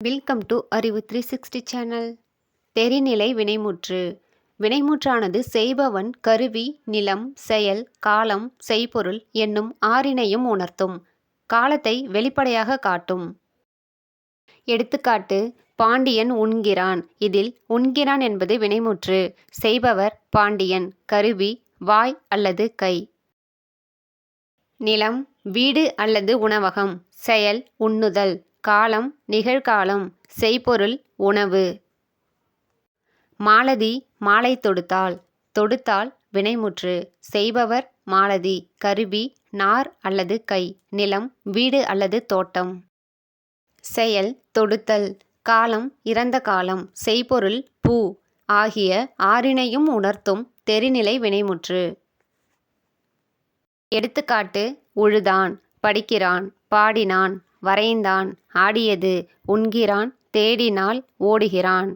Welcome to அறிவு 360 channel. தெரிநிலை வினைமுற்று. வினைமுற்றானது செய்பவன், கருவி, நிலம், செயல், காலம், செய்பொருள் என்னும் ஆறினையும் உணர்த்தும். காலத்தை வெளிப்படையாக காட்டும். எடுத்துக்காட்டு: பாண்டியன் உண்கிறான். இதில் உண்கிறான் என்பது வினைமுற்று. செய்பவர் பாண்டியன். கருவி வாய் அல்லது கை. நிலம் வீடு அல்லது உணவகம். செயல் உண்ணுதல். காலம் நிகழ்காலம். செய்பொருள் உணவு. மாலதி மாலை தொடுத்தாள். தொடுத்தாள் வினைமுற்று. செய்பவர் மாலதி. கருவி நார் அல்லது கை. நிலம் வீடு அல்லது தோட்டம். செயல் தொடுத்தல். காலம் இறந்த காலம். செய்பொருள் பூ ஆகிய ஆறினையும் உணர்த்தும் தெரிநிலை வினைமுற்று. எடுத்துக்காட்டு: உழுதான், படிக்கிறான், பாடினான், வரைந்தான், ஆடியது, உண்கிறான், தேடினால், ஓடுகிறான்.